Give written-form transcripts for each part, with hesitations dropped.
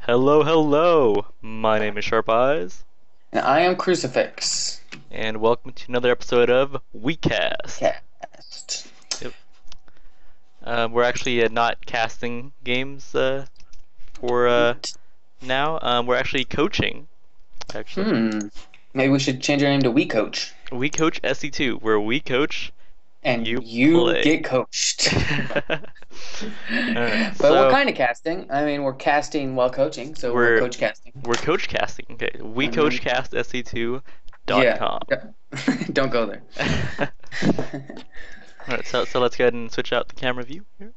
Hello, hello! My name is Sharp Eyes, And I am Crucifix. and welcome to another episode of WeCast. Cast. Yep. We're actually not casting games for now. We're actually coaching, actually. Hmm. Maybe we should change our name to We Coach. We coach SC2, where we coach, And you you play. get coached. Alright, But what so kind of casting? I mean, we're casting while coaching, so we're we're coach casting. we're coach casting. Okay, hmm Yeah. WeCoachCastSC2.com. Don't go there. Alright, so let's go ahead and switch out the camera view here.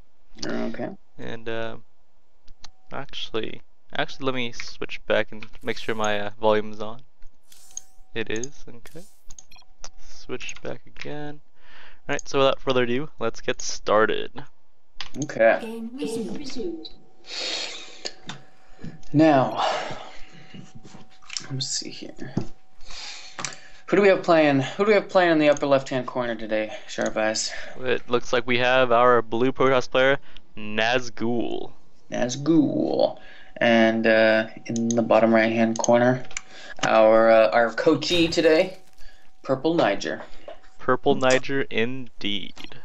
Okay. And actually, let me switch back and make sure my volume is on. It is, okay. Switch back again. Alright, so without further ado, let's get started. Okay. Game resumed. Now, let's see here. Who do we have playing? Who do we have playing in the upper left-hand corner today, Sharp Eyes? It looks like we have our blue Protoss player, Nazgul. Nazgul. And in the bottom right-hand corner, our coachee today, Purplenigr. Purplenigr indeed.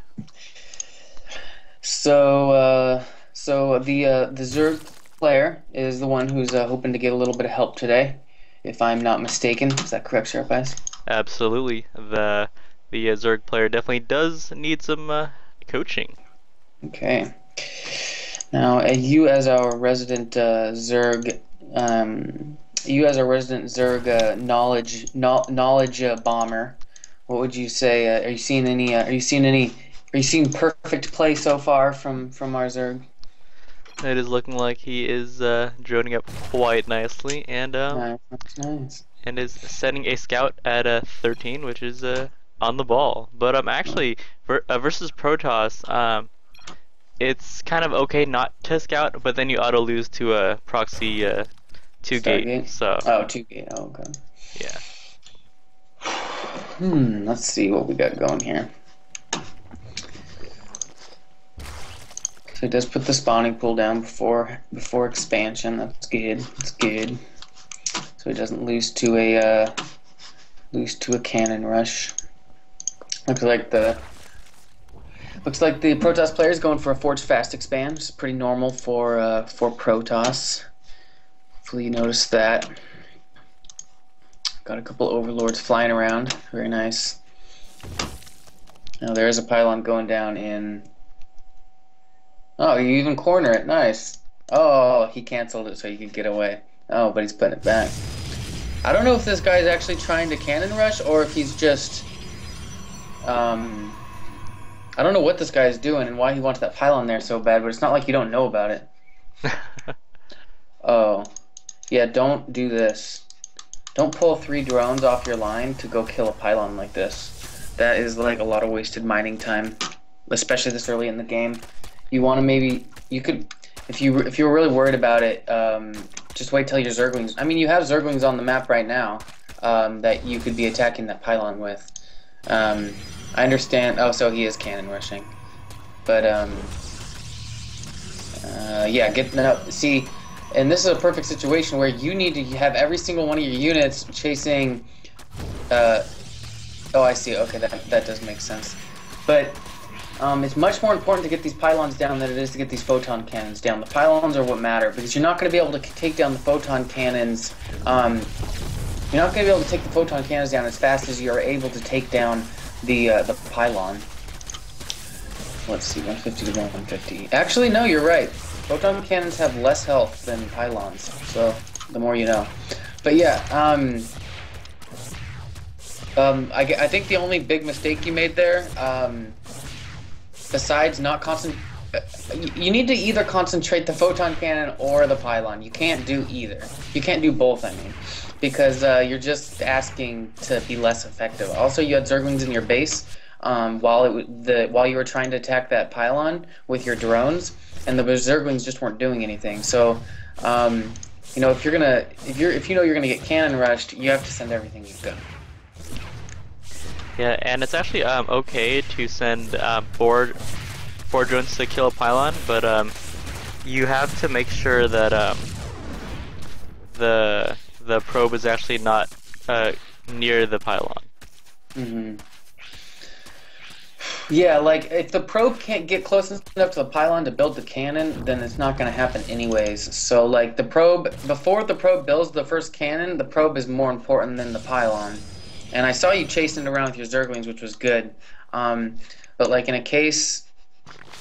So the Zerg player is the one who's hoping to get a little bit of help today, if I'm not mistaken. Is that correct, Sharp Eyes? Absolutely. The Zerg player definitely does need some coaching. Okay. Now, you as our resident Zerg, knowledge bomber, what would you say? Are you seeing any? Are you seeing perfect play so far from our Zerg? It is looking like he is droning up quite nicely, and Nice, that's nice. and is setting a scout at 13, which is on the ball. But actually, versus Protoss, it's kind of okay not to scout, but then you auto lose to a proxy 2-gate. Stargate? So Oh, 2-gate. Oh, okay. yeah, Let's see what we got going here. So he does put the spawning pool down before expansion. That's good. That's good. So he doesn't lose to a cannon rush. Looks like the Protoss player is going for a Forge Fast expand, which is pretty normal for Protoss. Hopefully you noticed that. Got a couple overlords flying around. Very nice. Now there is a pylon going down in. Oh, you even corner it. Nice. Oh, he canceled it so you could get away. Oh, but he's putting it back. I don't know if this guy's actually trying to cannon rush or if he's just. I don't know what this guy is doing and why he wants that pylon there so bad, but it's not like you don't know about it. Oh. Yeah, don't do this. Don't pull 3 drones off your line to go kill a pylon like this. That is like a lot of wasted mining time, especially this early in the game. You want to you could, if you were really worried about it, just wait till your Zerglings. I mean, you have Zerglings on the map right now that you could be attacking that pylon with. I understand. Oh, so he is cannon rushing, but yeah, see, and this is a perfect situation where you need to have every single one of your units chasing. Oh, I see. Okay, that does make sense, but. It's much more important to get these pylons down than it is to get these photon cannons down. The pylons are what matter because you're not going to be able to take down the photon cannons. You're not going to be able to take the photon cannons down as fast as you are able to take down the pylon. Let's see, 150 to 150. Actually, no, you're right. Photon cannons have less health than pylons, so the more you know. But yeah, I think the only big mistake you made there. Besides you need to either concentrate the photon cannon or the pylon. You can't do either. You can't do both, I mean, because you're just asking to be less effective. Also, you had Zerglings in your base while you were trying to attack that pylon with your drones, and the Zerglings just weren't doing anything. So, you know, if you know you're gonna get cannon rushed, you have to send everything you've got. yeah, and it's actually okay to send four drones to kill a pylon, but you have to make sure that the probe is actually not near the pylon. Hmm. Yeah, like if the probe can't get close enough to the pylon to build the cannon, then it's not going to happen anyways. So like the probe, before the probe builds the first cannon, the probe is more important than the pylon. And I saw you chasing it around with your Zerglings, which was good. Um, but like in a case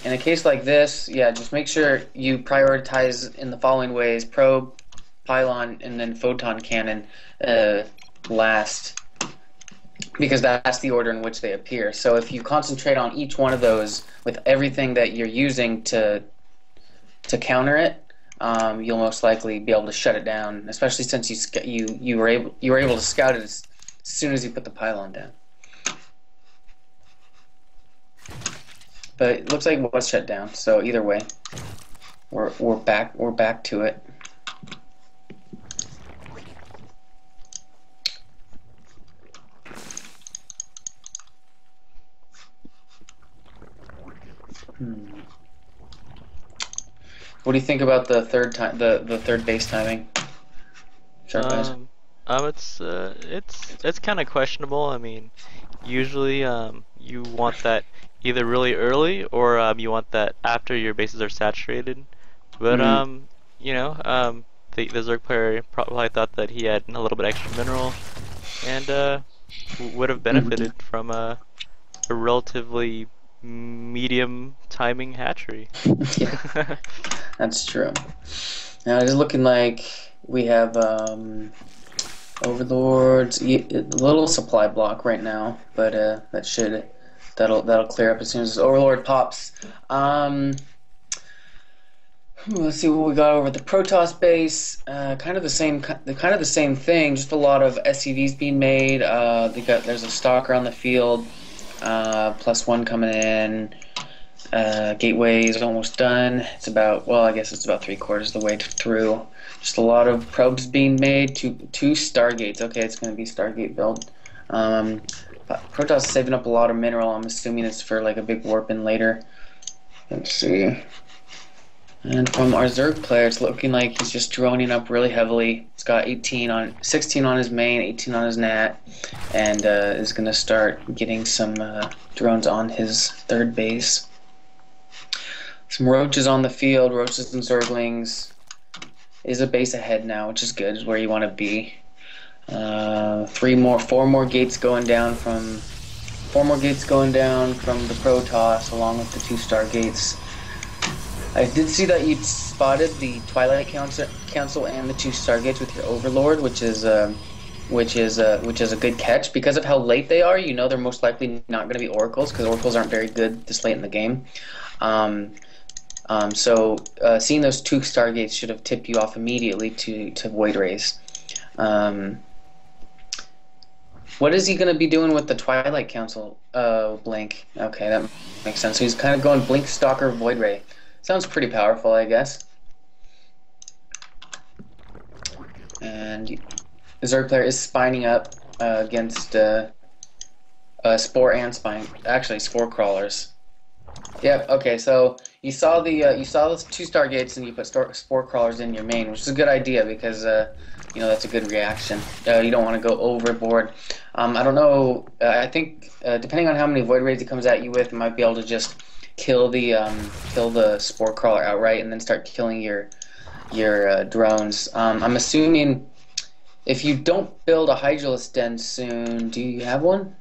like this, yeah, just make sure you prioritize in the following ways: probe, pylon, and then photon cannon last, because that's the order in which they appear. So if you concentrate on each one of those with everything that you're using to counter it, you'll most likely be able to shut it down. Especially since you were able to scout it as soon as you put the pylon down. But it looks like it was shut down. So either way, we're back to it. What do you think about the the third base timing? Sharp eyes. It's kind of questionable. I mean, usually you want that either really early or you want that after your bases are saturated. But Mm. the Zerg player probably thought that he had a little bit extra mineral and would have Mhm. benefited from a relatively medium timing hatchery. Yeah, that's true. Now it is looking like we have overlords, a little supply block right now, but that'll clear up as soon as overlord pops. Let's see what we got over at the Protoss base. Kind of the same thing. Just a lot of SCVs being made. There's a stalker on the field. +1 coming in. Gateway is almost done. It's about, well, I guess it's about 3/4 of the way through. Just a lot of probes being made. Two Stargates. Okay, it's going to be Stargate build. Protoss is saving up a lot of mineral. I'm assuming it's for like a big warp in later. Let's see. And from our Zerg player, it's looking like he's just droning up really heavily. It's got 16 on his main, 18 on his nat, and is going to start getting some drones on his third base. Some roaches on the field, roaches and Zerglings. Is a base ahead now, which is good, is where you want to be. Four more gates going down from the Protoss, along with the 2 Stargates. I did see that you spotted the Twilight Council and the 2 Stargates with your Overlord, which is a good catch. Because of how late they are, you know they're most likely not going to be Oracles, because Oracles aren't very good this late in the game. So seeing those 2 Stargates should have tipped you off immediately to Void Rays. What is he going to be doing with the Twilight Council? Blink. Okay, that makes sense. So he's kind of going Blink, Stalker, Void Ray. Sounds pretty powerful, I guess. And the Zerg player is spining up against Spore and Spine. Actually, Spore Crawlers. Yep. Okay. So you saw those 2 Stargates and you put Spore Crawlers in your main, which is a good idea because that's a good reaction. You don't want to go overboard. I don't know. I think depending on how many Void Raids he comes at you with, you might be able to just kill the Spore Crawler outright and then start killing your drones. I'm assuming if you don't build a Hydralisk Den soon, do you have one?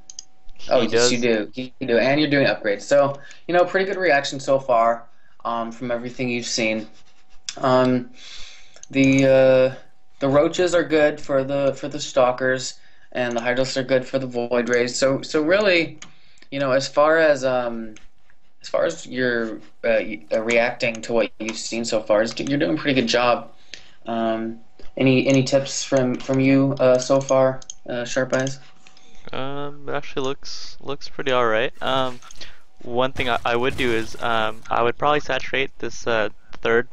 Oh, He yes, you does. do. You do, and you're doing upgrades. So, pretty good reaction so far from everything you've seen. Um, the roaches are good for the stalkers, and the Hydralisks are good for the Void Rays. So really, as far as you're reacting to what you've seen so far, you're doing a pretty good job. Any tips from you so far, Sharp Eyes? It actually looks pretty alright. One thing I would do is I would probably saturate this third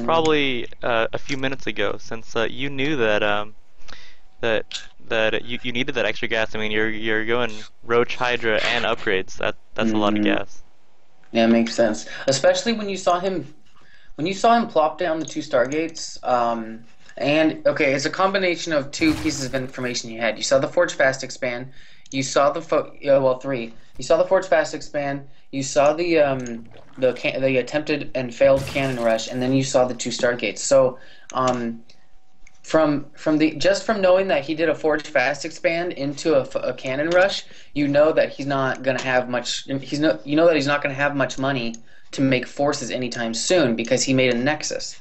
probably a few minutes ago, since you knew that you needed that extra gas. I mean, you're going Roach, Hydra, and upgrades. That's a lot of Mm-hmm. gas. Yeah, makes sense. Especially when you saw him plop down the 2 Stargates. And okay, it's a combination of two pieces of information you had. You saw the Forge Fast expand. You saw the well, three. You saw the Forge Fast expand. You saw the attempted and failed cannon rush, and then you saw the two Stargates. So from knowing that he did a Forge Fast expand into a cannon rush, you know that he's not gonna have much. You know that he's not gonna have much money to make forces anytime soon because he made a Nexus.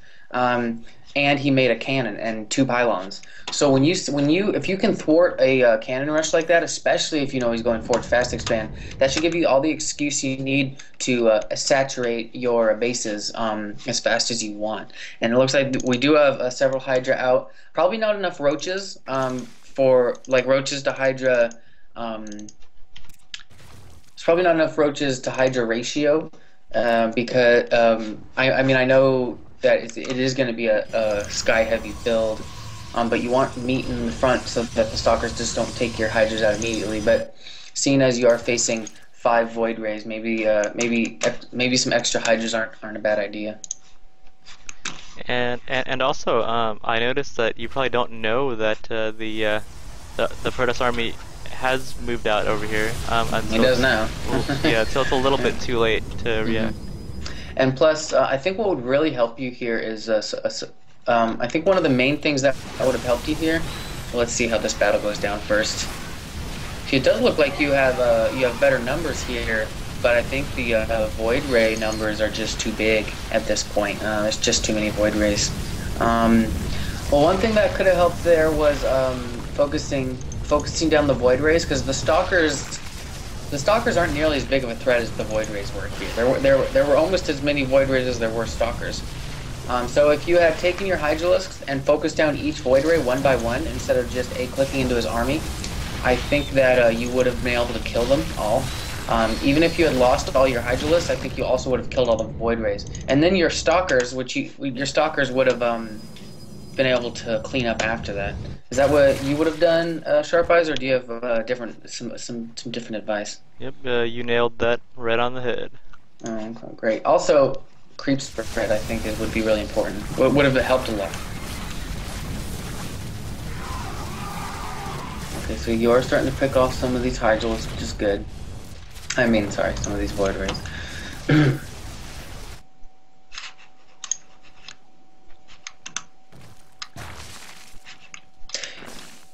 And he made a cannon and two pylons. So if you can thwart a cannon rush like that, especially if you know he's going Forge Fast expand, that should give you all the excuse you need to saturate your bases as fast as you want. And it looks like we do have several Hydra out. Probably not enough roaches for like roaches to Hydra. It's probably not enough roaches to Hydra ratio because I mean I know that it is going to be a sky heavy build, but you want meat in the front so that the stalkers just don't take your hydras out immediately. But seeing as you are facing 5 void rays, maybe some extra hydras aren't a bad idea. And also, I noticed that you probably don't know that the Protoss army has moved out over here. It does now. Yeah, so it's a little bit too late to react. And plus, I think what would really help you here is, I think one of the main things that would have helped you here. Well, let's see how this battle goes down first. It does look like you have better numbers here, but I think the Void Ray numbers are just too big at this point. There's just too many Void Rays. Well, one thing that could have helped there was focusing down the Void Rays, because the Stalkers aren't nearly as big of a threat as the Void Rays were here. There were almost as many Void Rays as there were Stalkers. So if you had taken your Hydralisks and focused down each Void Ray one by one instead of just clicking into his army, I think that you would have been able to kill them all. Even if you had lost all your Hydralisks, I think you also would have killed all the Void Rays. And then your Stalkers, your Stalkers would have been able to clean up after that. Is that what you would have done, Sharp Eyes, or do you have some different advice? Yep, you nailed that right on the head. Oh, okay, great. Also, creep spread I think would be really important. Would have helped a lot. Okay, so you are starting to pick off some of these Hydralisks, which is good. I mean, sorry, some of these Void Rays.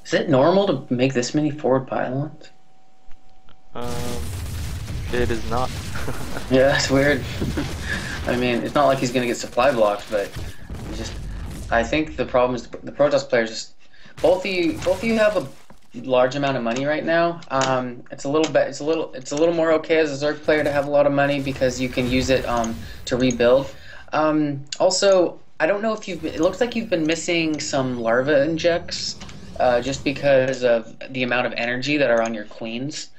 Is it normal to make this many forward pylons? It is not. Yeah, that's weird. I mean, it's not like he's gonna get supply blocks, but I think the problem is the Protoss players both of you have a large amount of money right now. It's a little more okay as a Zerg player to have a lot of money because you can use it to rebuild. Also, I don't know if it looks like you've been missing some larva injects. Just because of the amount of energy that are on your queens,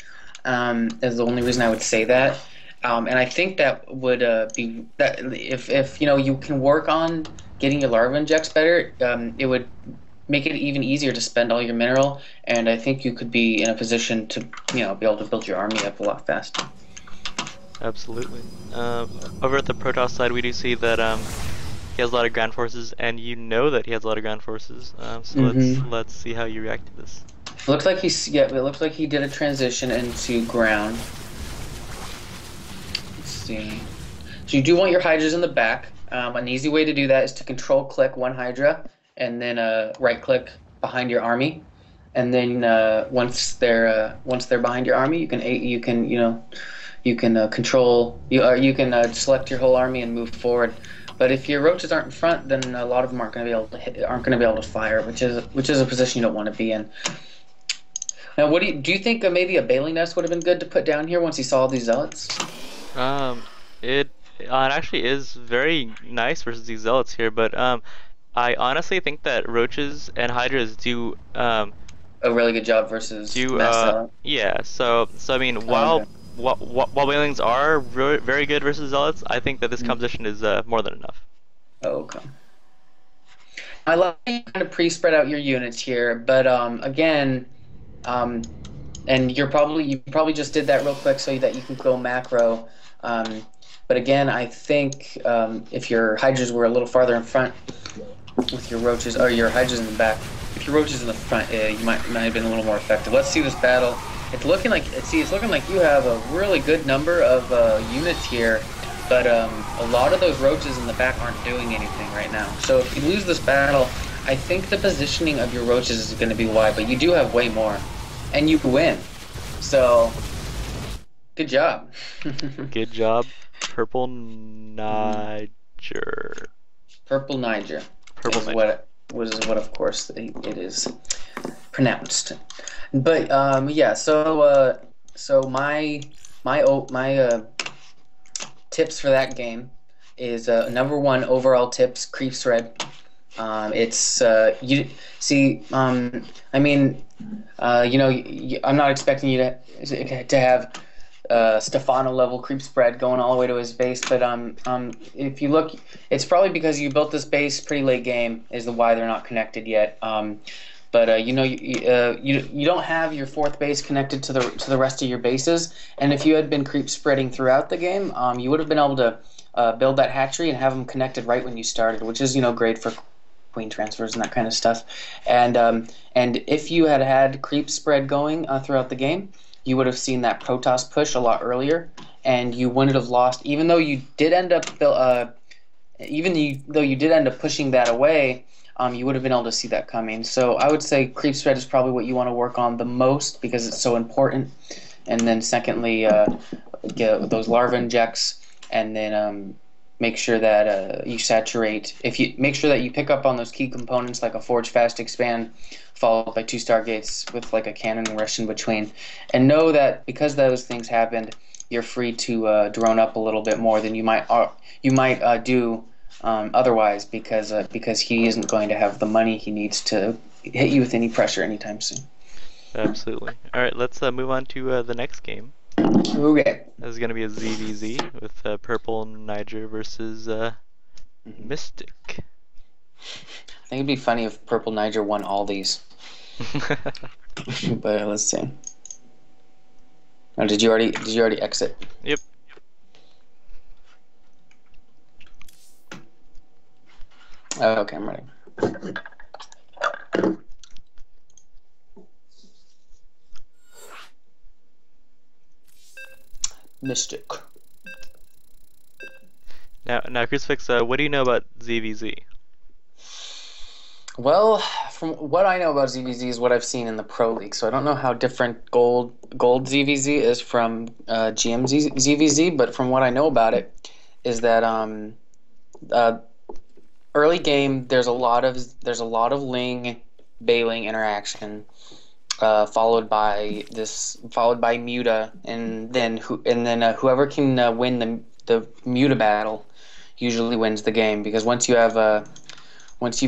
is the only reason I would say that. And I think that would be that if you know you can work on getting your larva injects better, it would make it even easier to spend all your mineral. And I think you could be in a position to be able to build your army up a lot faster. Absolutely. Over at the Protoss side, we do see that he has a lot of ground forces, and you know that he has a lot of ground forces. So let's see how you react to this. It looks like it looks like he did a transition into ground. Let's see. So you do want your Hydras in the back. An easy way to do that is to control-click one Hydra, and then right-click behind your army, and then once they're behind your army, you can select your whole army and move forward. But if your roaches aren't in front, then a lot of them aren't going to be able to fire, which is a position you don't want to be in. Now, do you think maybe a Bailing Nest would have been good to put down here once you saw these zealots? It actually is very nice versus these zealots here, but I honestly think that roaches and hydras do a really good job versus yeah. So I mean, while Bailings are very good versus zealots, I think that this composition is more than enough. Okay. I like how you kind of pre-spread out your units here, but again, and you probably just did that real quick so that you can go macro. But again, I think if your hydras were a little farther in front, with your roaches or your hydras in the back. If your roaches in the front, you might have been a little more effective. Let's see this battle. It's looking like you have a really good number of units here, but a lot of those roaches in the back aren't doing anything right now. So if you lose this battle, I think the positioning of your roaches is going to be wide, but you do have way more, and you win. So good job. Good job, Purplenigr. Purplenigr Purple is Niger. what of course it is pronounced. But yeah, so my tips for that game is number one overall tips creep thread. It's you see I mean you know I'm not expecting you to have Stefano level creep spread going all the way to his base, but if you look, it's probably because you built this base pretty late game is the why they're not connected yet. But you know you don't have your fourth base connected to the rest of your bases, and if you had been creep spreading throughout the game, you would have been able to build that hatchery and have them connected right when you started, which is great for queen transfers and that kind of stuff. And if you had creep spread going throughout the game, you would have seen that Protoss push a lot earlier, and you wouldn't have lost. Even though you did end up pushing that away, you would have been able to see that coming. So I would say creep spread is probably what you want to work on the most because it's so important. And then secondly, get those larva injects, and then make sure that you saturate. If you make sure that you pick up on those key components like a forge fast expand, followed by 2 Stargates with like a cannon rush in between, and know that because those things happened, you're free to drone up a little bit more than you might do otherwise because he isn't going to have the money he needs to hit you with any pressure anytime soon. Absolutely. All right, let's move on to the next game. Okay. This is going to be a ZVZ with Purplenigr versus Mystic. I think it'd be funny if Purplenigr won all these. But let's see. Oh, did you already exit? Yep. Oh, okay, I'm ready. Mystic. Now, Crucifix, what do you know about ZVZ? Well, from what I know about ZVZ is what I've seen in the Pro League, so I don't know how different gold ZVZ is from GM ZVZ, but from what I know about it is that early game there's a lot of Ling Bailing interaction, followed by Muta, and then whoever can win the Muta battle usually wins the game, because once you've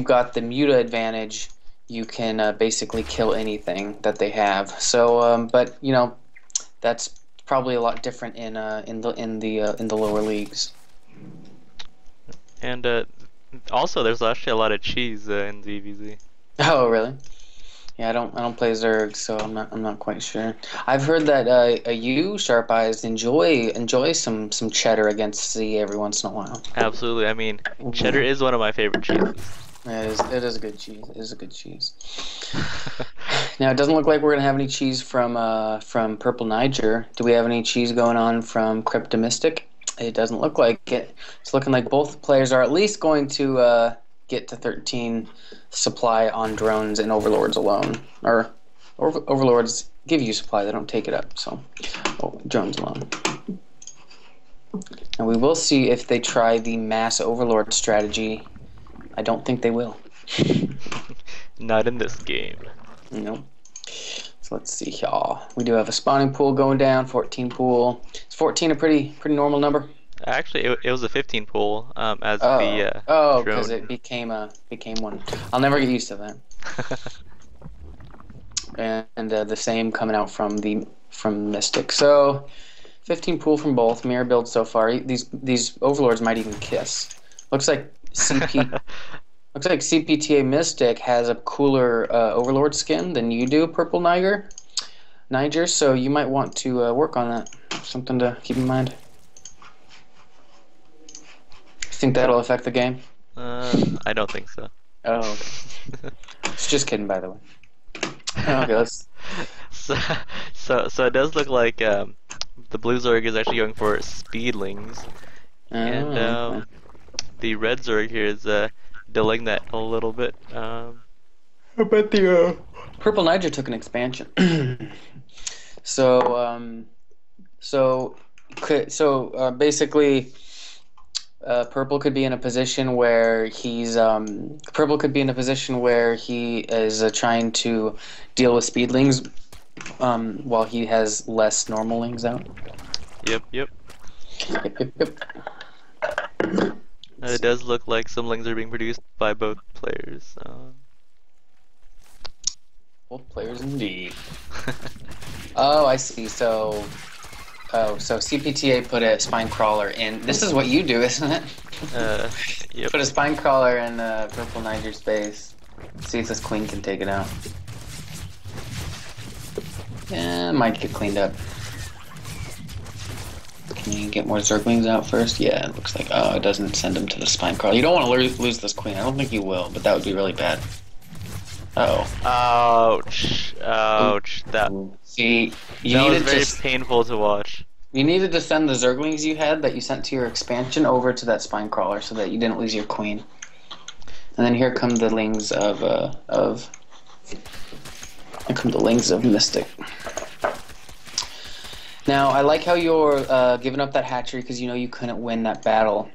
got the Muta advantage, you can basically kill anything that they have. So, but that's probably a lot different in the lower leagues. And also, there's actually a lot of cheese in ZVZ. Oh, really? Yeah, I don't play Zerg, so I'm not quite sure. I've heard that you Sharp Eyes enjoy some cheddar against Z every once in a while. Absolutely. I mean, cheddar is one of my favorite cheeses. It is a good cheese. It is a good cheese. Now, it doesn't look like we're gonna have any cheese from Purplenigr. Do we have any cheese going on from Cryptomistic? It doesn't look like it. It's looking like both players are at least going to get to 13 supply on drones and overlords alone. Or overlords give you supply, they don't take it up. So drones alone. And we will see if they try the mass overlord strategy. I don't think they will. Not in this game. Nope. So let's see here. We do have a spawning pool going down, 14 pool. Is 14 a pretty normal number? Actually, it was a 15 pool as the because drone. it became one. I'll never get used to that. And the same coming out from Mystic. So 15 pool from both. Mirror build so far. These overlords might even kiss. Looks like CPTA Mystic has a cooler overlord skin than you do, Purplenigr. So you might want to work on that. Something to keep in mind. Think that'll affect the game? I don't think so. Oh, it's just kidding, by the way. Okay, let's. So, so it does look like the blue Zerg is actually going for speedlings, and Oh, okay. the red Zerg here is delaying that a little bit. I bet the Purplenigr took an expansion. So, basically, Purple could be in a position where Purple could be in a position where he is trying to deal with speedlings, while he has less normallings out. Yep, yep. Yep, yep, yep. Let's It see. does look like some lings are being produced by both players. Both players indeed. Oh, I see. So CPTA put a spine crawler in. This is what you do, isn't it? uh, yep. Put a spine crawler in Purplenigr space. See if this queen can take it out. Yeah, might get cleaned up. Can you get more Zerglings out first? Yeah, it looks like. Oh, it doesn't send him to the spine crawler. You don't want to lose this queen. I don't think you will, but that would be really bad. Uh Ouch. oh. Ouch. That See, that was very painful to watch. you needed to send the Zerglings you had that you sent to your expansion over to that spine crawler so that you didn't lose your queen. And then here come the lings of Mystic. Now I like how you're giving up that hatchery because you know you couldn't win that battle.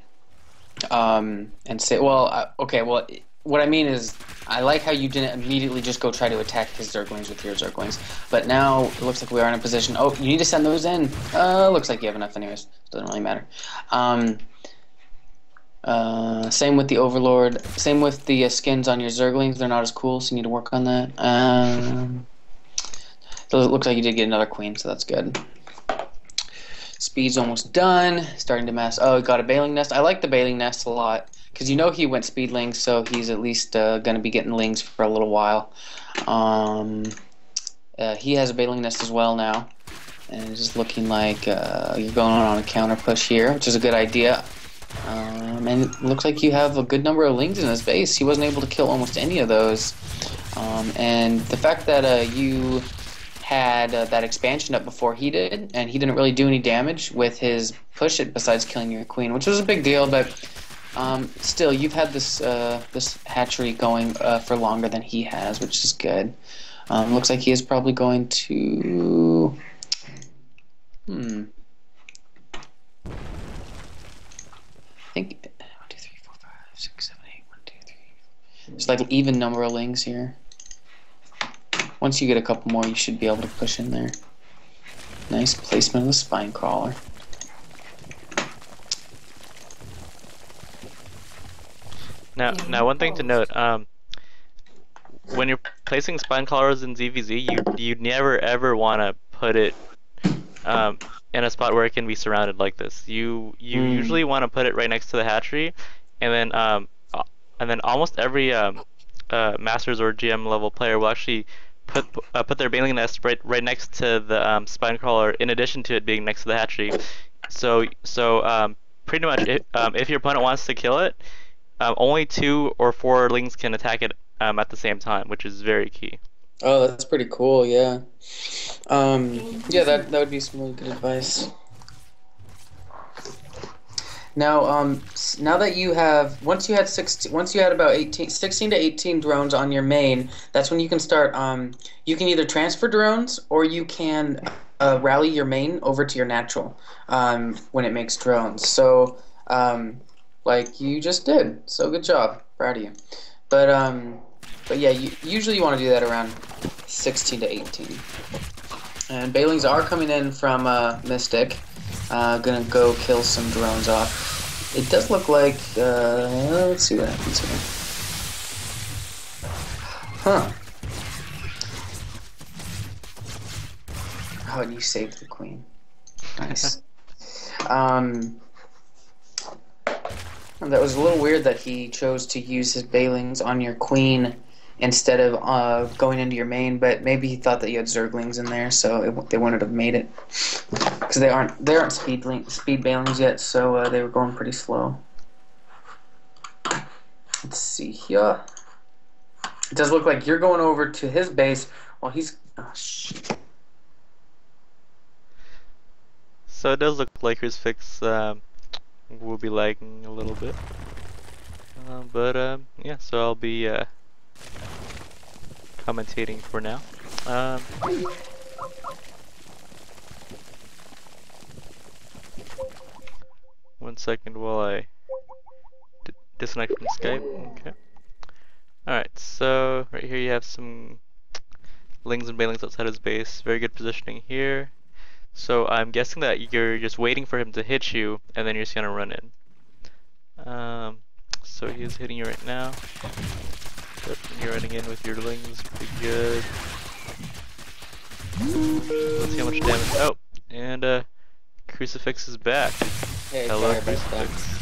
And say, well, okay, well, what I mean is, I like how you didn't immediately just go try to attack his Zerglings with your Zerglings. But now it looks like we are in a position. Oh, you need to send those in. Looks like you have enough anyways. Doesn't really matter. Same with the Overlord. Same with the skins on your Zerglings. They're not as cool, so you need to work on that. So it looks like you did get another queen, so that's good. Speed's almost done. Starting to mass. Oh, got a Bailing Nest. I like the Bailing Nest a lot because you know he went Speedling, so he's at least going to be getting lings for a little while. He has a Bailing Nest as well now, and it's just looking like you're going on a counter push here, which is a good idea. And it looks like you have a good number of lings in his base. He wasn't able to kill almost any of those. And the fact that you had that expansion up before he did, and he didn't really do any damage with his push it besides killing your queen, which was a big deal, but still, you've had this this hatchery going for longer than he has, which is good. Looks like he is probably going to... I think 1, 2, 3, 4, 5, 6, 7, 8, 1, 2, 3. It's like an even number of lings here. Once you get a couple more, you should be able to push in there. Nice placement of the spine crawler. Now, one thing to note: when you're placing spine crawlers in ZVZ, you never ever want to put it in a spot where it can be surrounded like this. You usually want to put it right next to the hatchery, and then almost every Masters or GM level player will actually put their Bailing Nest right next to the spine crawler, in addition to it being next to the hatchery. So pretty much if your opponent wants to kill it, only 2 or 4 lings can attack it at the same time, which is very key. Oh, that's pretty cool, yeah. Yeah, that would be some really good advice. Now, now that you have, once you had about 16 to 18 drones on your main, that's when you can start, you can either transfer drones or you can rally your main over to your natural when it makes drones. So, like you just did. So good job. Proud of you. But yeah, usually you want to do that around 16 to 18. And Bailings are coming in from Mystic. Gonna go kill some drones off. It does look like, let's see what happens here. Huh. Oh, and you saved the queen. Nice. That was a little weird that he chose to use his Bailings on your queen instead of going into your main, but maybe he thought that you had Zerglings in there, so they wouldn't have made it. Because they aren't speed Bailings yet, so they were going pretty slow. Let's see here. It does look like you're going over to his base while he's... Oh, shit. So it does look like Crucifix will be lagging a little bit. Yeah, so I'll be commentating for now. One second while I disconnect from Skype. Okay. Alright, so right here you have some Lings and Bailings outside his base. Very good positioning here. So I'm guessing that you're just waiting for him to hit you, and then you're just gonna run in. So he's hitting you right now. Yep, and you're running in with your Lings. Pretty good. Let's see how much damage. Oh, and Crucifix is back. Hey, Hello, sorry about that. Crucifix.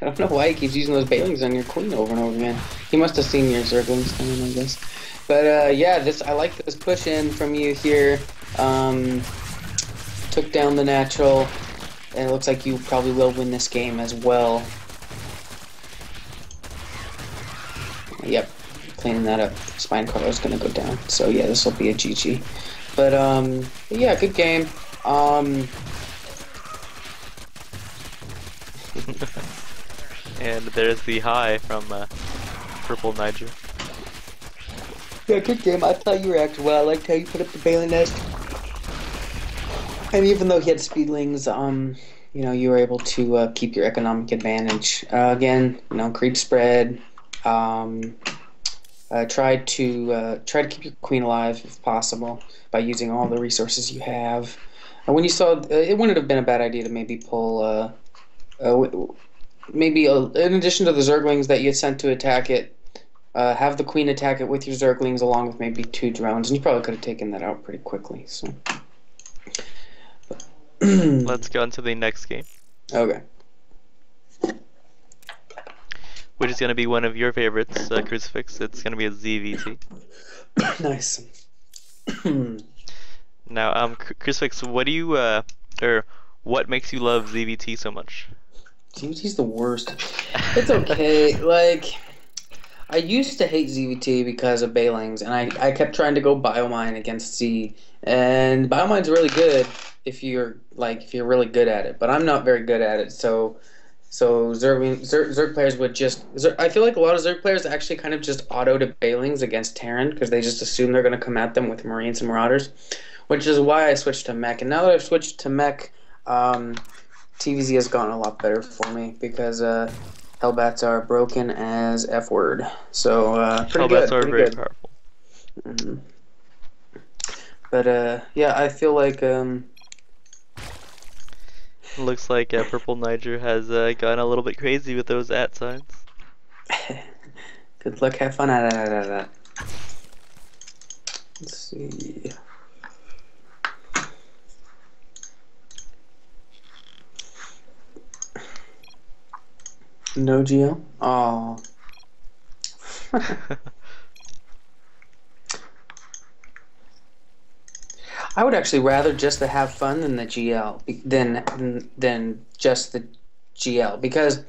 I don't know why he keeps using those Bailings on your queen over and over again. He must have seen your Zerglings coming, I guess. But yeah, I like this push in from you here. Took down the natural, and it looks like you probably will win this game as well. Yep, cleaning that up. Spine Carlo's gonna go down. So yeah, this will be a GG. But yeah, good game. And there's the high from Purplenigr. Yeah, good game. I thought you reacted well. I liked how you put up the Bailey nest. And even though he had speedlings, you know, you were able to keep your economic advantage. Again, you know, creep spread. Try to keep your queen alive if possible by using all the resources you have. When you saw, it wouldn't have been a bad idea to maybe pull, in addition to the Zerglings that you sent to attack it, have the queen attack it with your Zerglings along with maybe 2 drones, and you probably could have taken that out pretty quickly. So. Let's go on to the next game. Okay. Which is going to be one of your favorites, Crucifix. It's going to be a ZVT. Nice. Now, Crucifix, what do you, or what makes you love ZVT so much? ZVT's the worst. It's okay. Like, I used to hate ZVT because of Bailings, and I kept trying to go Biomine against Z. And Biomine's really good if you're really good at it, but I'm not very good at it. So Zerg players would just... I feel like a lot of Zerg players actually kind of just auto to Bailings against Terran because they just assume they're going to come at them with Marines and Marauders, which is why I switched to mech. And now that I've switched to mech, TVZ has gotten a lot better for me because Hellbats are broken as F word. So pretty good. Hellbats are pretty very good. powerful. Mm-hmm. But yeah, I feel like Looks like Purplenigr has gone a little bit crazy with those @ signs. good luck, have fun at that. Let's see. No GL? Oh. I would actually rather just to have fun than the GL than just the GL, because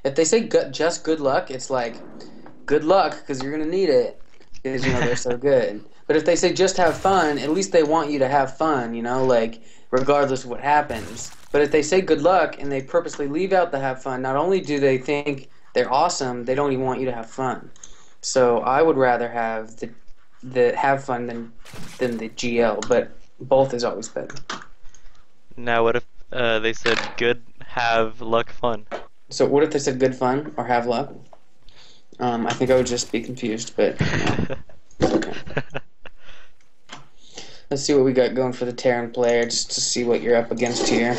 if they say just good luck, it's like good luck because you're gonna need it because you know they're so good. But if they say just have fun, at least they want you to have fun, you know, like regardless of what happens. But if they say good luck and they purposely leave out the have fun, not only do they think they're awesome, they don't even want you to have fun. So I would rather have the have fun than the GL, but both is always better. Now, what if they said good, have, luck, fun? So what if they said good fun or have luck? I think I would just be confused, but it's okay. Let's see what we got going for the Terran player, just to see what you're up against here.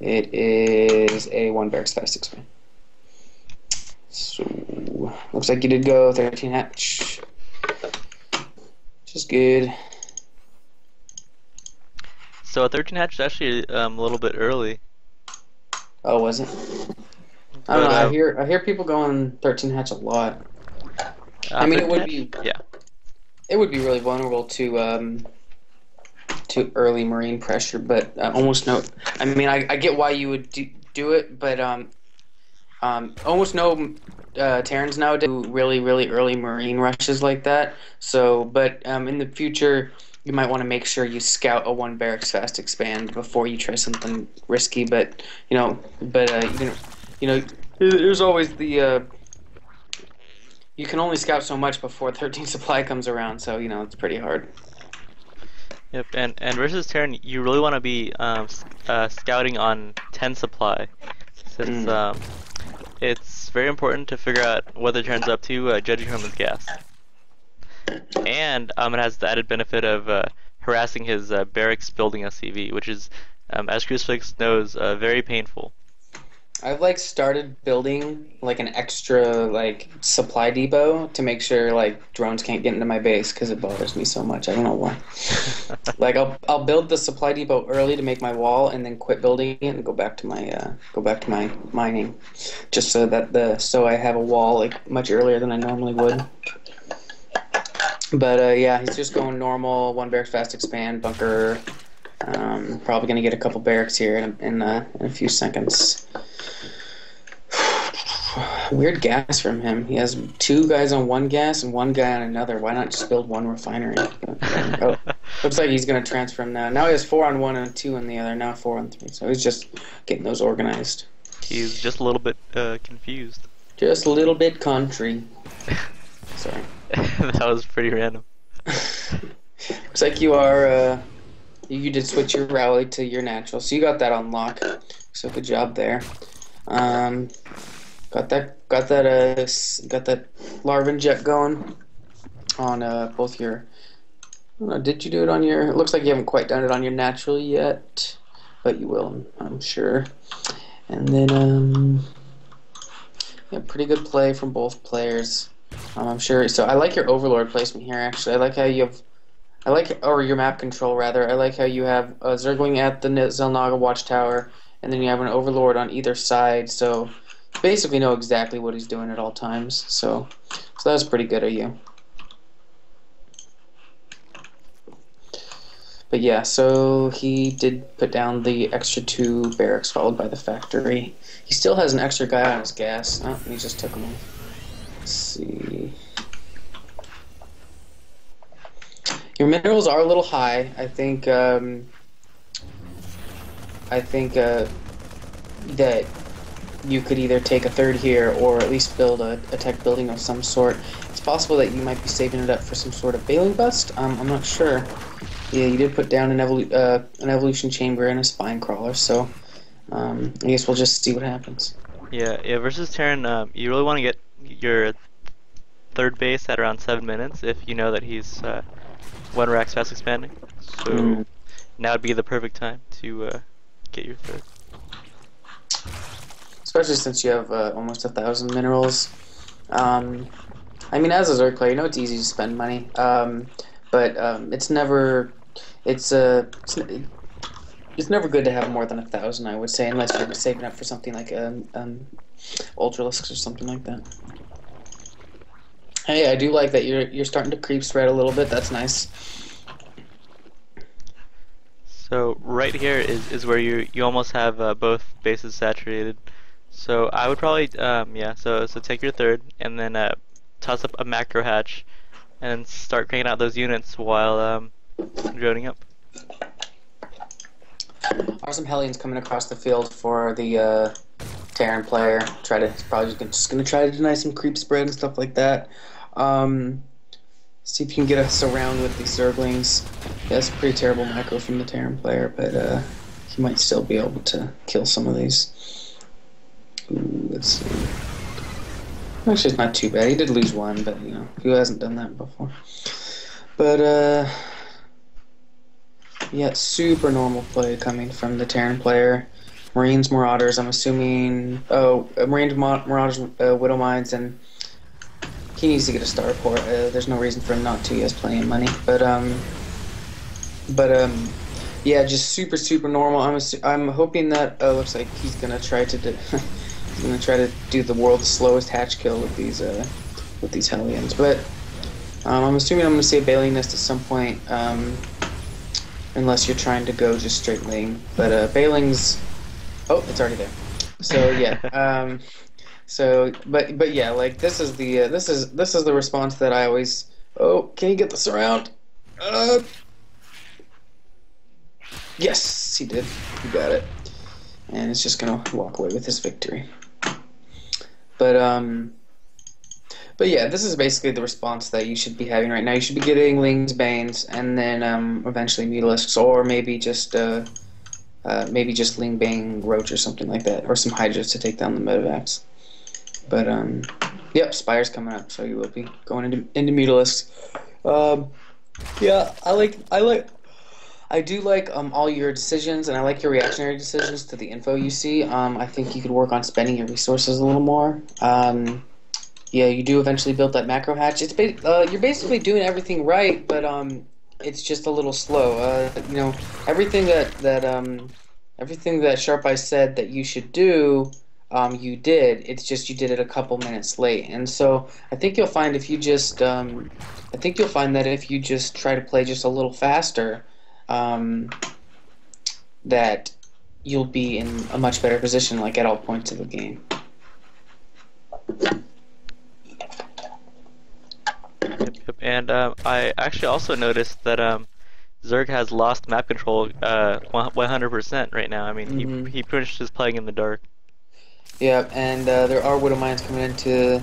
It is a 1 barracks 5-6 man. So looks like you did go 13 hatch, which is good. So a 13 hatch is actually a little bit early. Oh, was it? I don't know. I hear people going 13 hatch a lot. I mean, it would be it would be really vulnerable to early Marine pressure, but almost no. I mean, I get why you would do it, but almost no Terrans now do really, really early marine rushes like that. So, but in the future, you might want to make sure you scout a one barracks fast expand before you try something risky. But you can, there's always the you can only scout so much before 13 supply comes around. So it's pretty hard. Yep, and versus Terran, you really want to be scouting on 10 supply, since Mm. it's very important to figure out what the Terran's up to, judging from his gas. And it has the added benefit of harassing his barracks building SCV, which is, as Crucifix knows, very painful. I've started building an extra supply depot to make sure drones can't get into my base because it bothers me so much. I don't know why. I'll build the supply depot early to make my wall and then quit building it and go back to my mining, just so that so I have a wall much earlier than I normally would. But yeah, he's just going normal, one barracks fast expand, bunker. Probably gonna get a couple barracks here in a few seconds. Weird gas from him. He has 2 guys on one gas and 1 guy on another. Why not just build one refinery? Oh, looks like he's gonna transfer him now. Now he has 4 on one and 2 on the other. Now 4 on 3. So he's just getting those organized. He's just a little bit confused. Just a little bit country. Sorry. That was pretty random. Looks like you are. You did switch your rally to your natural, so you got that on lock. So good job there. Got that Larvin jet going on both your. I don't know, did you do it on your? It looks like you haven't quite done it on your natural yet, but you will, I'm sure. And then yeah, pretty good play from both players. I'm sure. So I like your Overlord placement here. Actually, I like how you have. Or your map control rather. I like how you have a Zergling at the Zelnaga watchtower, and then you have an Overlord on either side. So you basically know exactly what he's doing at all times. So that was pretty good of you. But yeah, so he did put down the extra 2 barracks followed by the factory. He still has an extra guy on his gas. Oh, he just took him off. Let's see. Your minerals are a little high. I think that you could either take a 3rd here or at least build a tech building of some sort. It's possible that you might be saving it up for some sort of Baling Bust. I'm not sure. Yeah, you did put down an evolution chamber and a spine crawler, so I guess we'll just see what happens. Yeah. Versus Terran, you really want to get your 3rd base at around 7 minutes if you know that he's 1 racks fast expanding. So now would be the perfect time to get your 3rd. Especially since you have almost 1,000 minerals. I mean, as a Zerg player, it's easy to spend money, but it's never good to have more than 1,000. I would say, unless you're saving up for something like Ultralisks or something like that. Hey, I do like that you're starting to creep spread a little bit. That's nice. So right here is where you almost have both bases saturated. So I would probably so take your 3rd and then toss up a macro hatch and start cranking out those units while droning up. Are some Hellions coming across the field for the Terran player? Probably just gonna try to deny some creep spread and stuff like that. See if you can get us around with these Zerglings. Yeah, it's a pretty terrible macro from the Terran player, but he might still be able to kill some of these. Ooh, let's see. Actually, it's not too bad. He did lose 1, but who hasn't done that before? But yeah, super normal play coming from the Terran player. Marines, Marauders, I'm assuming. Oh, Marines, Marauders, Widow Mines, and he needs to get a starport. There's no reason for him not to. He has plenty of money. But yeah, just super normal. I'm hoping that looks like he's gonna try to do the world's slowest hatch kill with these Hellions. But I'm assuming I'm gonna see a Baleen Nest at some point, unless you're trying to go just straight lane. But Baling's, oh, it's already there. So yeah, So, but yeah, like this is the response that I always. Oh, can you get this around? Uh, yes, he did. He got it, and it's just gonna walk away with his victory. But But yeah, this is basically the response that you should be having right now. You should be getting Ling's Banes, and then eventually Mutalisks, or maybe just Ling Bane Roach or something like that, or some Hydras to take down the Medivacs. But yep, Spire's coming up, so you will be going into Mutalisks. Yeah, I do like all your decisions, and I like your reactionary decisions to the info you see. I think you could work on spending your resources a little more. Yeah, you do eventually build that macro hatch. You're basically doing everything right, but it's just a little slow. You know, everything that Sharp Eye said that you should do, you did. It's just you did it a couple minutes late. And so I think you'll find if you just that if you just try to play just a little faster, that you'll be in a much better position, like at all points of the game. Yep. And I actually also noticed that Zerg has lost map control 100% right now. I mean, he pretty much just playing in the dark. Yeah, and there are Widow Mines coming into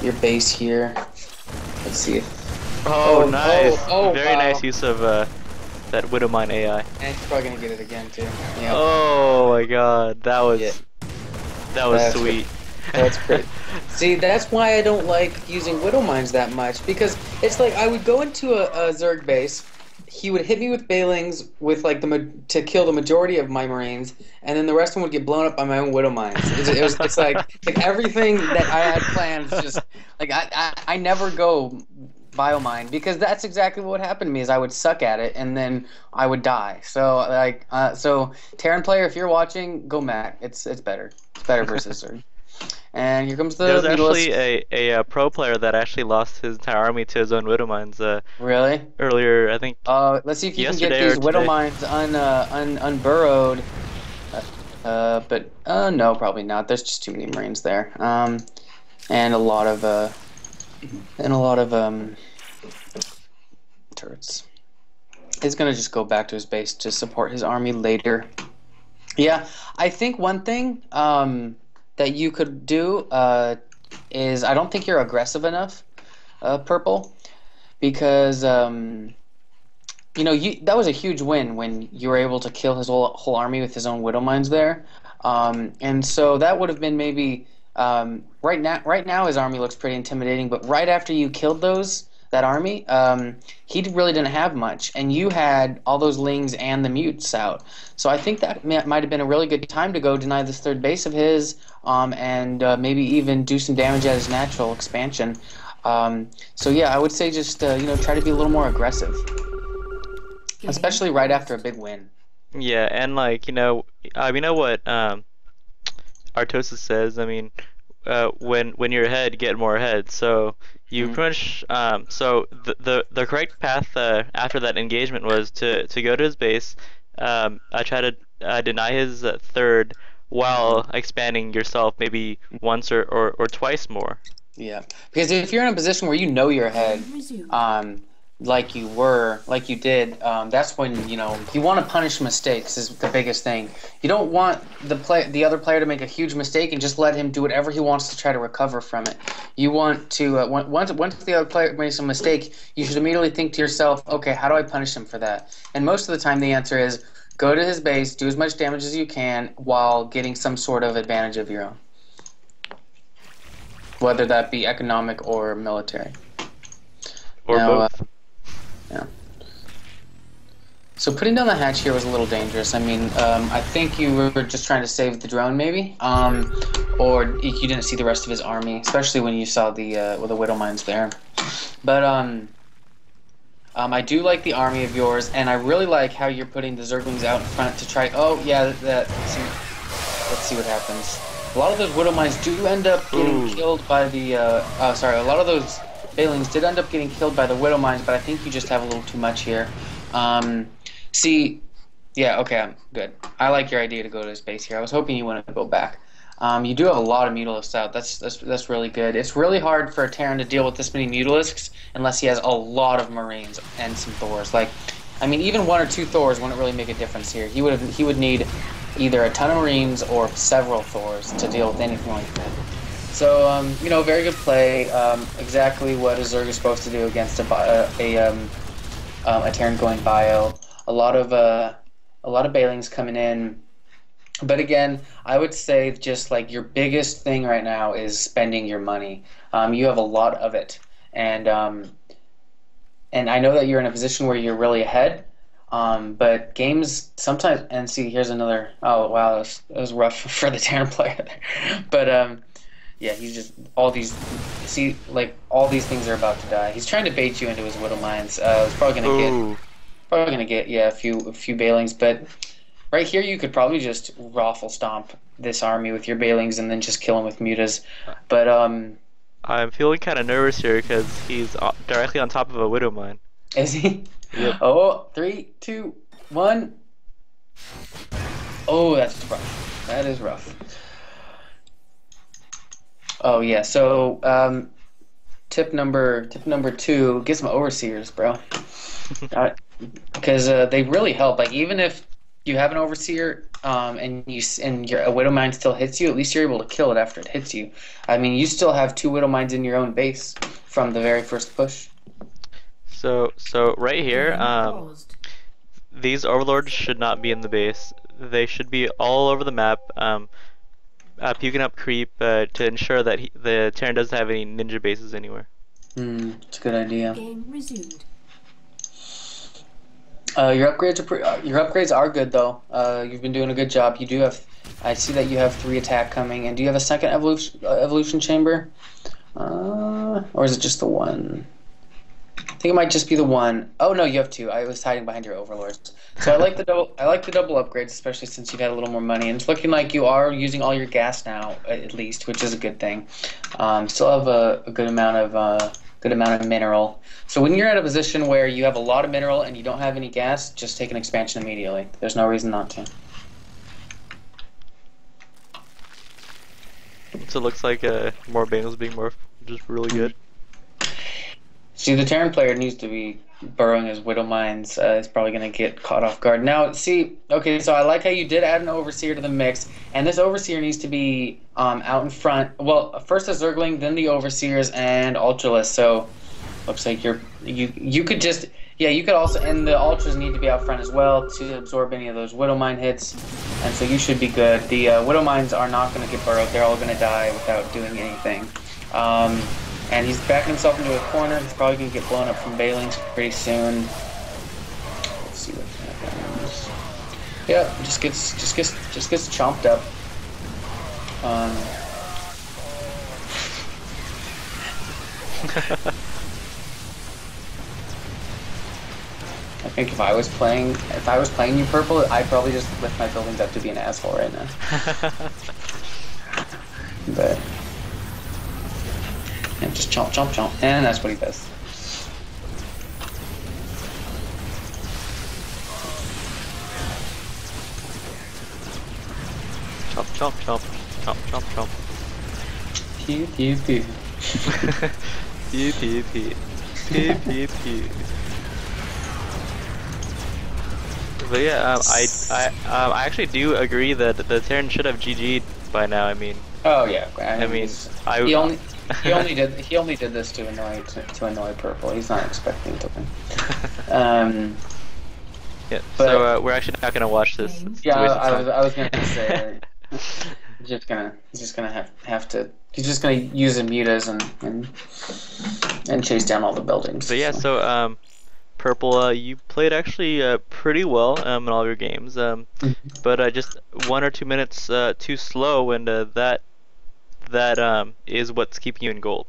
your base here. Let's see. Oh, nice! Very wow. nice use of that Widow Mine AI. And he's probably gonna get it again too. Yeah. Oh my God, that was That's sweet. That's great. See, that's why I don't like using Widow Mines that much, because it's like I would go into a Zerg base, he would hit me with Bailings with like to kill the majority of my Marines, and then the rest of them would get blown up by my own Widow Mines. It's like everything that I had planned just like I never go biomine, because that's exactly what happened to me. Is I would suck at it and then I would die. So like so Terran player, if you're watching, go Mac. It's better. It's better versus Zerg. And here comes the There's actually Mutalisk. a pro player that actually lost his entire army to his own Widow Mines Really? earlier, I think Let's see if you can yesterday get these or Widow today. Mines unburrowed. But no, probably not. There's just too many Marines there. And a lot of turrets. He's gonna just go back to his base to support his army later. Yeah, I think one thing that you could do is, I don't think you're aggressive enough, Purple, because you know, that was a huge win when you were able to kill his whole army with his own Widow Mines there, and so that would have been maybe right now his army looks pretty intimidating, but right after you killed that army, he really didn't have much, and you had all those Lings and the Mutes out. So I think that might have been a really good time to go deny this third base of his, and maybe even do some damage at his natural expansion. So yeah, I would say just you know, try to be a little more aggressive, especially right after a big win. Yeah, and like you know what Artosis says. I mean, when you're ahead, get more ahead. So you pretty much so the correct path after that engagement was to go to his base. I try to deny his third while expanding yourself maybe once or twice more. Yeah, because if you're in a position where you know you're ahead, like you did, that's when, you know, you want to punish mistakes is the biggest thing. You don't want the other player to make a huge mistake and just let him do whatever he wants to try to recover from it. You want to once the other player makes a mistake, you should immediately think to yourself, okay, how do I punish him for that? And most of the time the answer is go to his base, do as much damage as you can while getting some sort of advantage of your own, whether that be economic or military. Or both. Yeah. So putting down the hatch here was a little dangerous. I mean, I think you were just trying to save the drone, maybe, or you didn't see the rest of his army, especially when you saw the Widow Mines there. But I do like the army of yours, and I really like how you're putting the Zerglings out in front to try. Oh yeah, let's see what happens. A lot of those Widow Mines do end up getting killed by the. A lot of those Bailings did end up getting killed by the Widow Mines, but I think you just have a little too much here. See, Yeah, okay, I'm good. I like your idea to go to his base here. I was hoping you wanted to go back. You do have a lot of mutalisks out. That's really good. It's really hard for a Terran to deal with this many mutalisks unless he has a lot of Marines and some Thors. Like, I mean, even one or two Thors wouldn't really make a difference here. He would need either a ton of Marines or several Thors to deal with anything like that. So, you know, very good play. Exactly what a Zerg is supposed to do against a Terran going bio. A lot of Bailings coming in. But again, I would say just like your biggest thing right now is spending your money. You have a lot of it, and I know that you're in a position where you're really ahead. But games sometimes, and see, here's another. Oh wow, that was rough for the Terran player there. But yeah, he's just all these. See, like all these things are about to die. He's trying to bait you into his Widow Mines. It's probably gonna get yeah a few Bailings, but. Right here, you could probably just raffle stomp this army with your Bailings and then just kill him with mutas. But I'm feeling kind of nervous here because he's directly on top of a widow mine. is he? Yep. Oh, 3, 2, 1. Oh, that's rough. That is rough. Oh yeah. So tip number 2: get some overseers, bro. Because they really help. Like even if you have an overseer and your a widow mine still hits you, at least you're able to kill it after it hits you. I mean, you still have 2 widow mines in your own base from the very first push. So right here, these overlords should not be in the base. They should be all over the map, puking up creep to ensure that the Terran doesn't have any ninja bases anywhere. It's a good idea. Game resumed. Your upgrades are good though. You've been doing a good job. You do have. I see that you have 3 attack coming, and do you have a second evolution chamber, or is it just the one? I think it might just be the one. Oh no, you have 2. I was hiding behind your overlords. So I like the double. I like the double upgrades, especially since you've had a little more money, and it's looking like you are using all your gas now, at least, which is a good thing. Still have a good amount of mineral. So when you're at a position where you have a lot of mineral and you don't have any gas, just take an expansion immediately. There's no reason not to. So it looks like more Bengals being morphed, which is really good. See, the Terran player needs to be burrowing his Widow Mines. He's probably going to get caught off guard. Now, see, okay, so I like how you did add an Overseer to the mix, and this Overseer needs to be out in front. Well, first the Zergling, then the Overseers, and Ultralists. So, looks like you could just, yeah, you could also, and the Ultras need to be out front as well to absorb any of those Widow Mine hits, and so you should be good. The Widow Mines are not going to get burrowed. They're all going to die without doing anything. And he's backing himself into a corner. He's probably going to get blown up from Bailings pretty soon. Let's see what happens. Yeah, just gets chomped up. I think if I was playing you purple, I'd probably just lift my buildings up to be an asshole right now. But. And just chomp, chomp, chomp. And that's what he does. Chomp, chomp, chomp, chomp, chomp, chomp. Pew, pew, pew. Pew, pew, pew. Pew, pew, pew. But yeah, I actually do agree that the Terran should have GG'd by now. I mean. Oh yeah. He only did this to annoy purple. He's not expecting to win. Yeah. But, so we're actually not gonna watch this. Yeah, I was gonna say he's just gonna have to. He's just gonna use the mutas and chase down all the buildings. But yeah, so purple, you played actually pretty well in all your games. But just 1 or 2 minutes too slow, and that is what's keeping you in gold.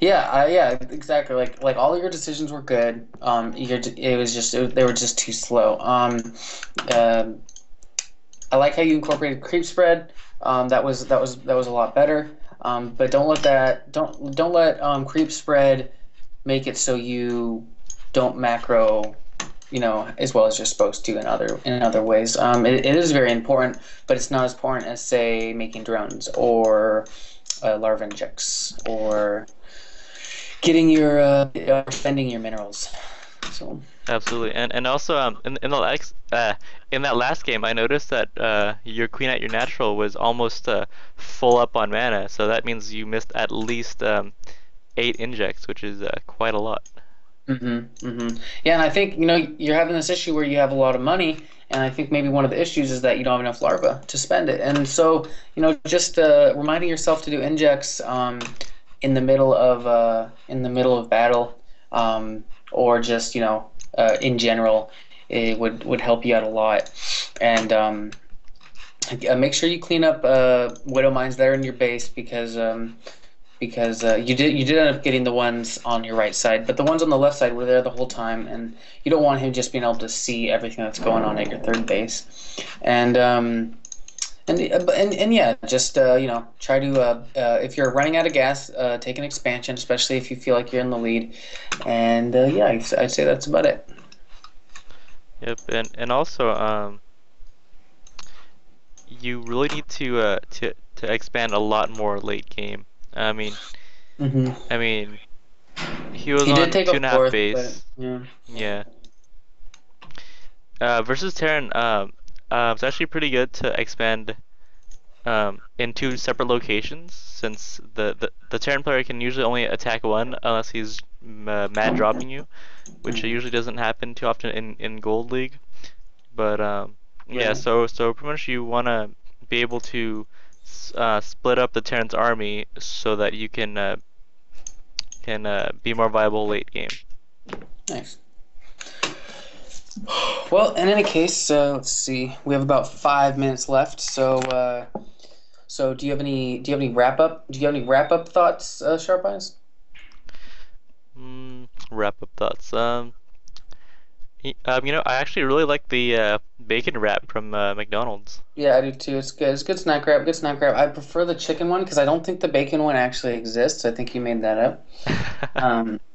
Yeah, yeah, exactly. Like all of your decisions were good. They were just too slow. I like how you incorporated creep spread. That was a lot better. But don't let creep spread make it so you don't macro as well as you're supposed to in other ways. It is very important, but it's not as important as, say, making drones or larva injects or getting your spending your minerals. So. Absolutely, and also in that last game, I noticed that your queen at your natural was almost full up on mana, so that means you missed at least 8 injects, which is quite a lot. Yeah, and I think you're having this issue where you have a lot of money, and I think maybe one of the issues is that you don't have enough larva to spend it, and so just reminding yourself to do injects in the middle of battle, or just in general, it would help you out a lot, and make sure you clean up widow mines that are in your base because you did end up getting the ones on your right side, but the ones on the left side were there the whole time, and you don't want him just being able to see everything that's going on at your third base, and yeah, just try to if you're running out of gas, take an expansion, especially if you feel like you're in the lead, and yeah, I'd say that's about it. Yep, and also you really need to expand a lot more late game. I mean, hmm I mean, he was He did on take two a and a half fourth, but base. yeah. Yeah. Versus Terran, it's actually pretty good to expand in 2 separate locations, since the Terran player can usually only attack one unless he's mad dropping you, which Mhm. usually doesn't happen too often in Gold League. But yeah, Right. so pretty much you wanna be able to split up the Terran's army so that you can be more viable late game. Nice. Well, in any case, let's see. We have about 5 minutes left. So do you have any wrap up? Do you have any wrap up thoughts, Sharp Eyes? Wrap up thoughts. I actually really like the bacon wrap from McDonald's. Yeah, I do too. It's good. It's good snack wrap. Good snack wrap. I prefer the chicken one because I don't think the bacon one actually exists. I think you made that up.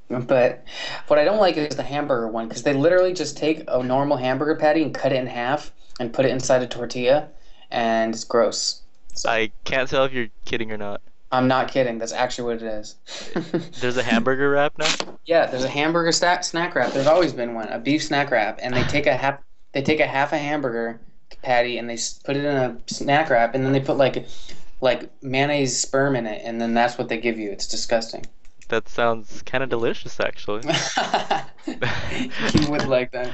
But what I don't like is the hamburger one because they literally just take a normal hamburger patty and cut it in half and put it inside a tortilla, and it's gross. So I can't tell if you're kidding or not. I'm not kidding. That's actually what it is. There's a hamburger wrap now? Yeah, there's a hamburger snack wrap. There's always been one, a beef snack wrap, and they take a half a hamburger patty and they put it in a snack wrap, and then they put like mayonnaise sperm in it, and then that's what they give you. It's disgusting. That sounds kind of delicious, actually. You would like that.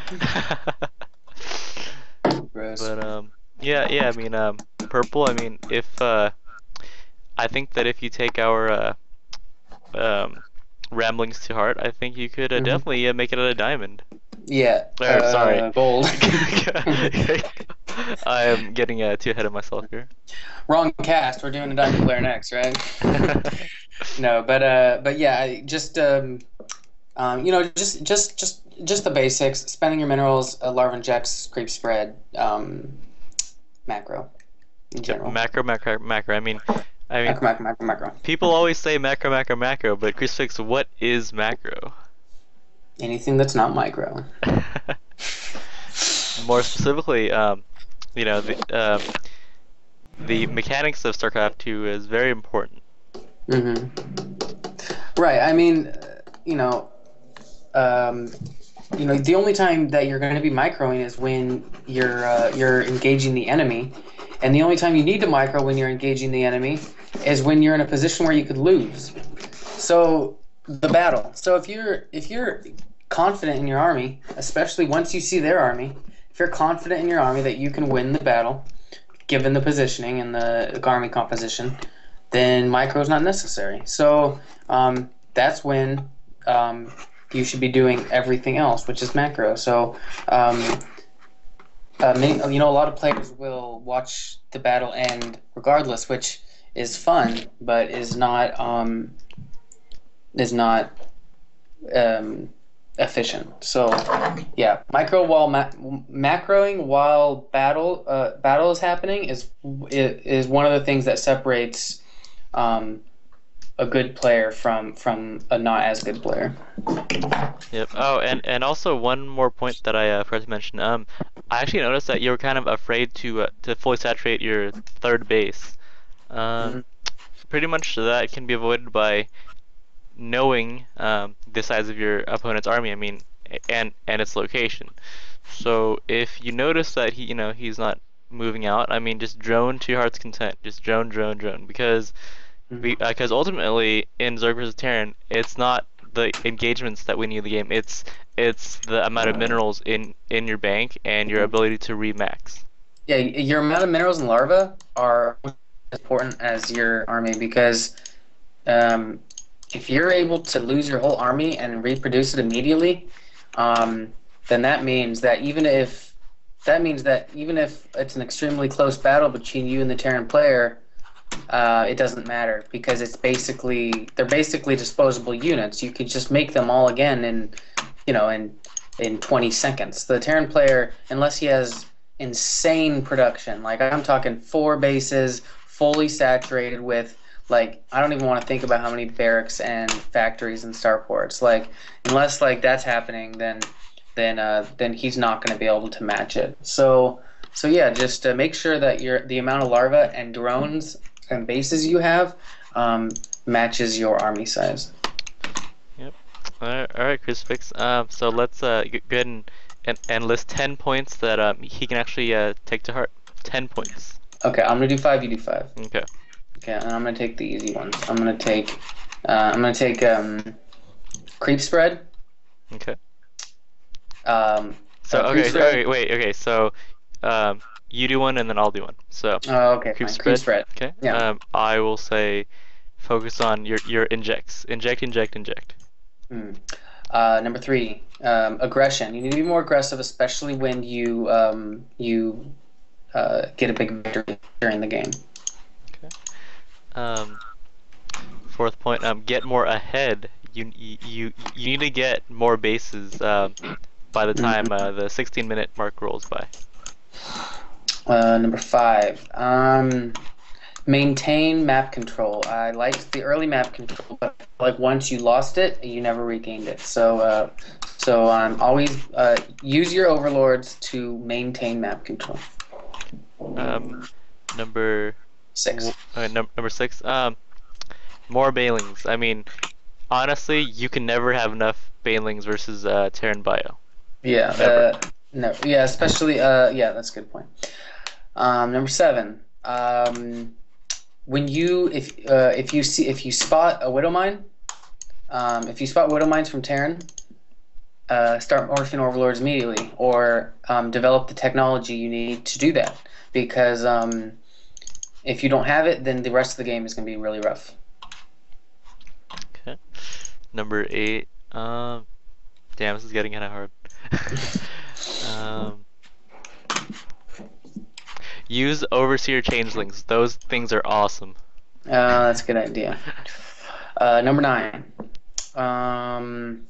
Gross. But yeah. I mean, purple. I mean, if I think that if you take our um ramblings to heart, I think you could hmm definitely make it at a diamond. Yeah, Or sorry, gold. I am getting too ahead of myself here. Wrong cast. We're doing a diamond player next, right? No, but yeah, just the basics: spending your minerals, larva injects, creep spread, macro in Yep, general. macro. I mean, Macro, macro, macro, macro. people always say macro, but Crucifix, what is macro? Anything that's not micro. More specifically, you know, the mechanics of StarCraft 2 is very important. Right. I mean, you know, um, the only time that you're going to be microing is when you're engaging the enemy, and the only time you need to micro when you're engaging the enemy is when you're in a position where you could lose. So the battle. So if you're confident in your army, especially once you see their army, if you're confident in your army that you can win the battle, given the positioning and the army composition, then micro is not necessary. So that's when you should be doing everything else, which is macro. So a lot of players will watch the battle end regardless, which is fun, but is not efficient. So yeah, macroing while battle is happening is one of the things that separates a good player from a not as good player. Yep. Oh, and also one more point that I forgot to mention. I actually noticed that you were kind of afraid to fully saturate your third base. Um, Mhm. Pretty much that can be avoided by knowing the size of your opponent's army. I mean, and its location. So if you notice that he's not moving out, I mean, just drone to your heart's content. Just drone, drone, drone. Because ultimately in Zerg vs Terran, it's not the engagements that win you the game. It's the amount of minerals in your bank and your ability to remax. Yeah, your amount of minerals and larvae are as important as your army because um, if you're able to lose your whole army and reproduce it immediately, um, then that means that even if it's an extremely close battle between you and the Terran player, it doesn't matter because they're basically disposable units. You could just make them all again in 20 seconds. The Terran player, unless he has insane production, like I'm talking 4 bases, fully saturated with like I don't even want to think about how many barracks and factories and starports. Like unless like that's happening, then he's not going to be able to match it. So yeah, just make sure that the amount of larvae and drones and bases you have matches your army size. Yep. All right, Crucifix. So let's go ahead and list 10 points that he can actually take to heart. 10 points. Okay, I'm gonna do five. You do five. Okay. Okay, and I'm gonna take the easy ones. I'm gonna take creep spread. Okay. Um, So creep spread. okay, wait, okay. So you do one and then I'll do one. So Oh, okay, creep fine. Creep spread. spread. Okay. Yeah. I will say focus on your injects. Inject, inject, inject. Hmm. Number three, aggression. You need to be more aggressive, especially when you get a big victory during the game. Okay. Um, Fourth point. Get more ahead. You need to get more bases. By the time Mhm. the 16-minute mark rolls by. Number five, maintain map control. I liked the early map control, but like once you lost it, you never regained it. So always use your overlords to maintain map control. Um, number 6. number six. More Banelings. I mean, honestly, you can never have enough Banelings versus Terran Bio. Yeah. Never. No. Yeah. Especially. Yeah. That's a good point. Number 7. When you if you spot a widow mine, if you spot widow mines from Terran, start morphing overlords immediately, or develop the technology you need to do that. Because if you don't have it, then the rest of the game is going to be really rough. Okay. Number 8. Damn, this is getting kind of hard. um, Use Overseer Changelings. Those things are awesome. That's a good idea. Number 9. Um,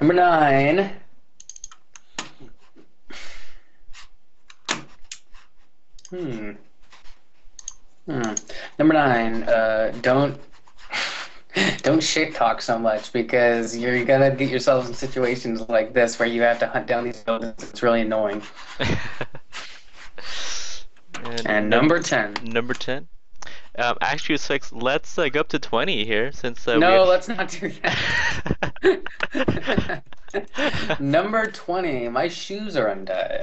Number 9. Hmm. Hmm. Number 9. Don't shit talk so much because you're gonna get yourselves in situations like this where you have to hunt down these buildings. It's really annoying. And And number 10. number 10. Actually, 6. Let's go up to 20 here since we No, have. let's not do that. Number 20. My shoes are untied.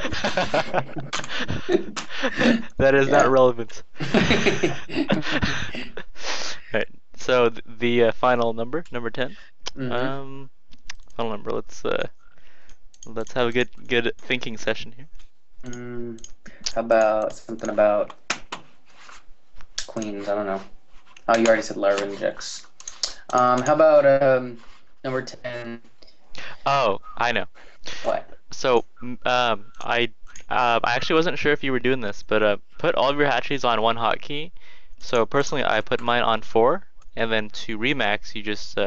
That is not Yeah. relevant. Right. So the final number, number 10. hmm Um, Final number. Let's have a good thinking session here. How about something about queens? I don't know. Oh, you already said larva injects. How about number 10? Oh, I know. What? So, I actually wasn't sure if you were doing this, but put all of your hatcheries on one hotkey. So personally, I put mine on 4, and then to remax, you just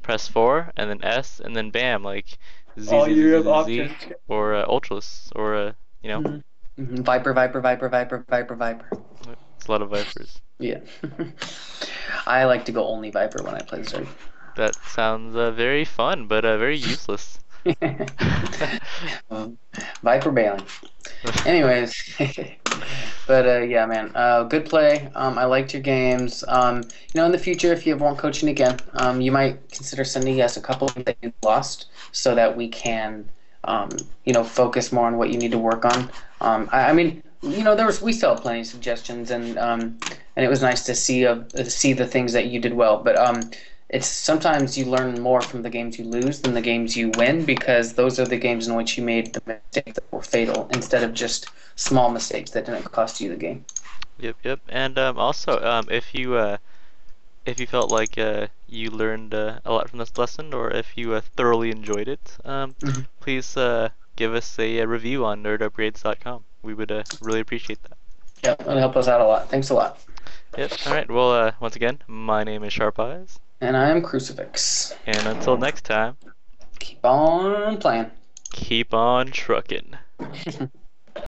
press 4, and then S, and then bam, like Z Oh, Z Z you Z have Z, Z options. or Ultralisk, or you know. Viper, Viper, Viper, Viper, Viper, Viper. It's a lot of Vipers. Yeah. I like to go only Viper when I play Zerg. That sounds very fun, but very useless. Viper bailing. Anyways, but yeah, man, good play. I liked your games. In the future, if you ever want coaching again, you might consider sending us a couple that you lost, so that we can, focus more on what you need to work on. I mean, we still have plenty of suggestions, and it was nice to see the things that you did well. But it's sometimes you learn more from the games you lose than the games you win, because those are the games in which you made the mistakes that were fatal, instead of just small mistakes that didn't cost you the game. Yep, yep. And also, if you felt like you learned a lot from this lesson, or if you thoroughly enjoyed it, Mhm. please give us a review on nerdupgrades.com. We would really appreciate that. Yep, it'll help us out a lot. Thanks a lot. Yep. All right. Well, once again, my name is Sharp Eyes, And I am Crucifix. and until next time, Keep on playing. keep on trucking.